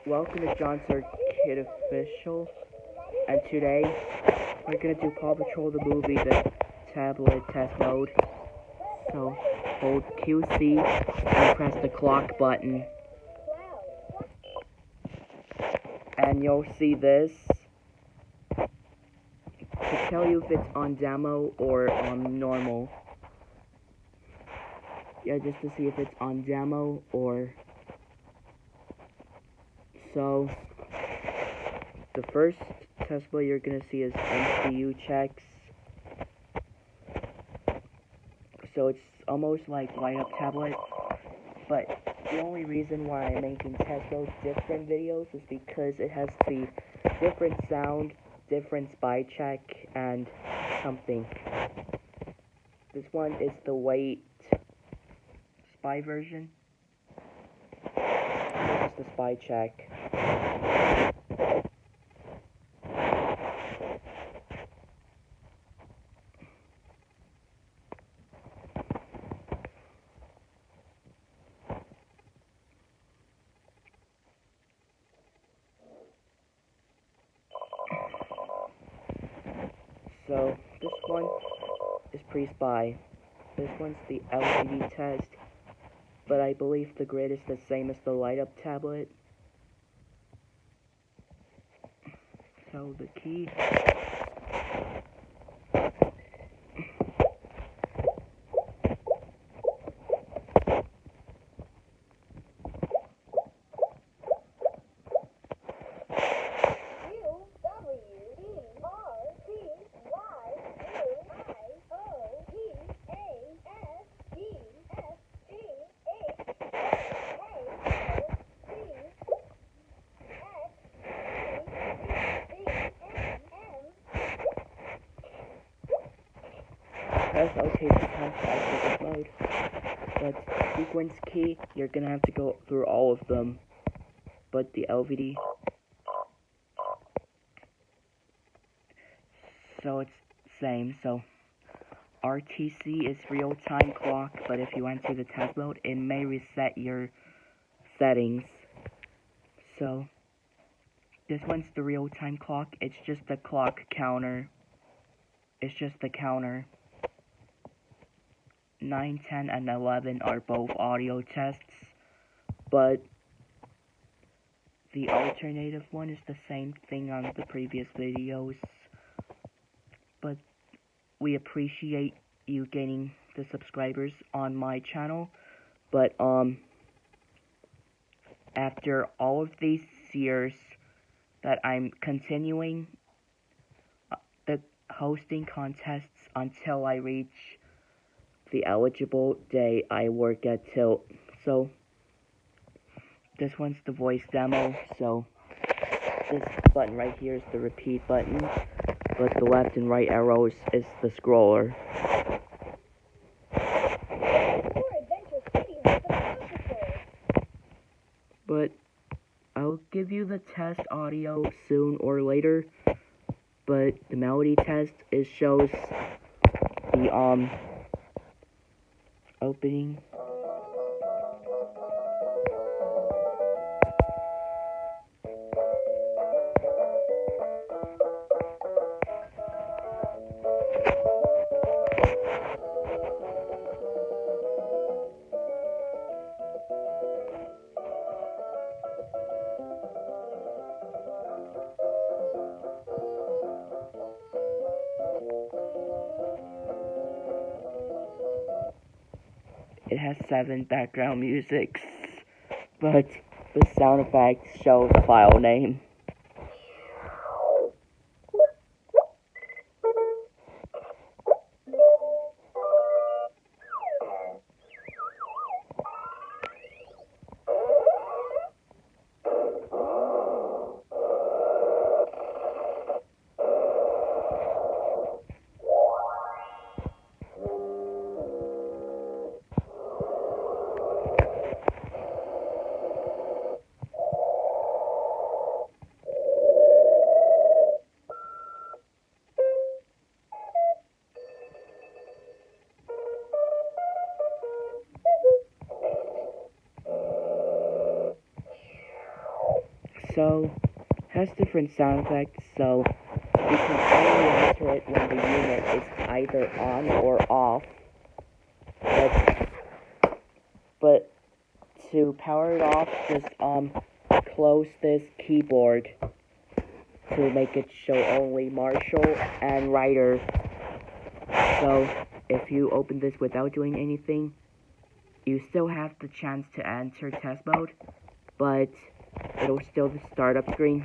Welcome to John's Arcade Official, and today we're gonna do Paw Patrol the movie, the tablet test mode. So hold QC and press the clock button, and you'll see this to tell you if it's on demo or on normal. Yeah, just to see if it's on demo or so. The first test mode you're gonna see is MCU checks. So it's almost like light up tablet, but the only reason why I'm making test those different videos is because it has the different sound, different spy check, and something. This one is the white spy version. This is the spy check. So this one is pre-spy. This one's the LCD test, but I believe the grid is the same as the light up tablet. So the key. Press OK to contact this mode. But sequence key, you're gonna have to go through all of them. But the LVD. So it's same. So RTC is real-time clock, but if you enter the test mode, it may reset your settings. So this one's the real-time clock. It's just the clock counter. It's just the counter. 9, 10, and 11 are both audio tests, but the alternative one is the same thing on the previous videos. But we appreciate you gaining the subscribers on my channel, but after all of these years that I'm continuing the hosting contests until I reach the eligible day I work at Tilt. So this one's the voice demo, so this button right here is the repeat button, but the left and right arrows is the scroller. But I'll give you the test audio soon or later, but the melody test, it shows the opening. It has 7 background musics, but the sound effects show the file name. So, has different sound effects, so you can only enter it when the unit is either on or off. But to power it off, just close this keyboard to make it show only Marshall and Ryder. So if you open this without doing anything, you still have the chance to enter test mode, but it'll still the startup screen.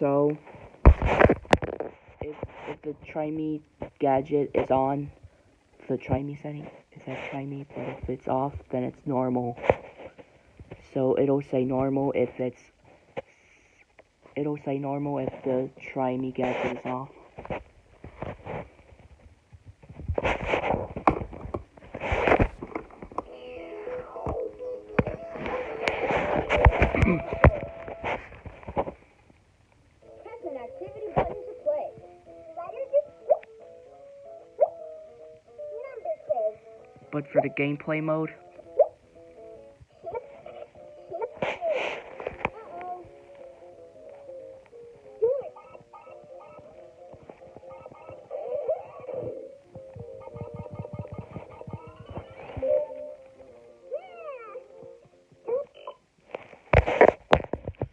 So, if the Try Me gadget is on, the Try Me setting, it says Try Me, but if it's off, then it's normal. So it'll say normal if the Try Me gadget is off. But for the gameplay mode,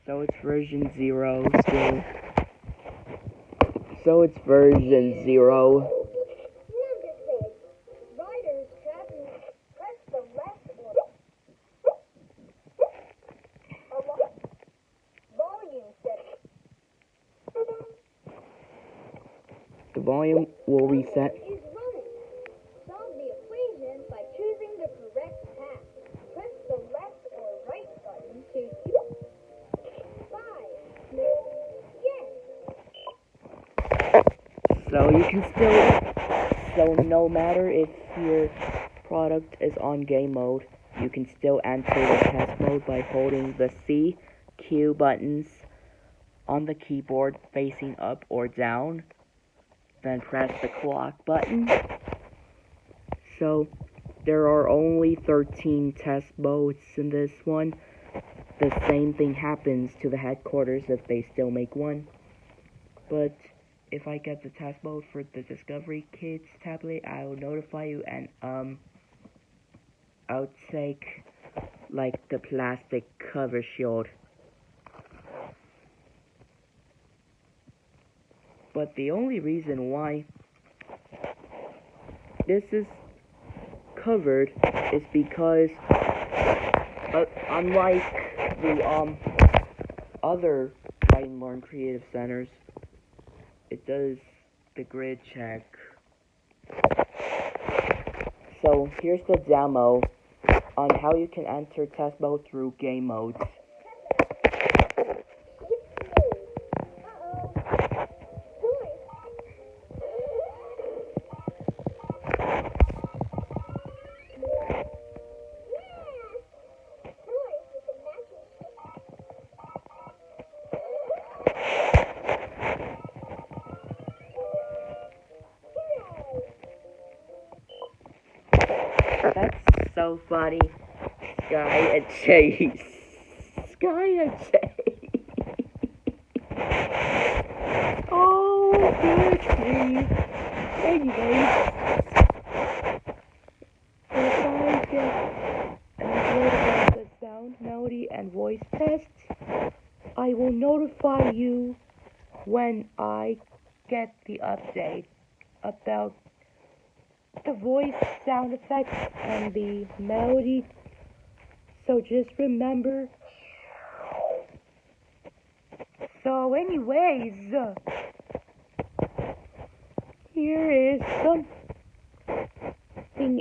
so it's version 0 still. So it's version 0. The volume will reset. Solve the equation by choosing the correct path. Press the left or right button to 5. Yes. So you can still, no matter if your product is on game mode, you can still enter the test mode by holding the C, Q buttons on the keyboard facing up or down. Then press the clock button. So there are only 13 test modes in this one. The same thing happens to the headquarters if they still make one. But if I get the test mode for the Discovery Kids tablet, I will notify you, and I'll take like the plastic cover shield. But the only reason why this is covered is because unlike the other Write and Learn Creative Centers, it does the grid check. So here's the demo on how you can enter test mode through game modes. That's so funny. Sky and Chase. Sky and Chase. Oh, good grief. Anyways, if I get an upload about the sound, melody, and voice tests, I will notify you when I get the update about the voice sound effects and the melody. So just remember. So anyways, here is something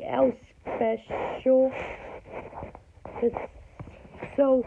else special. So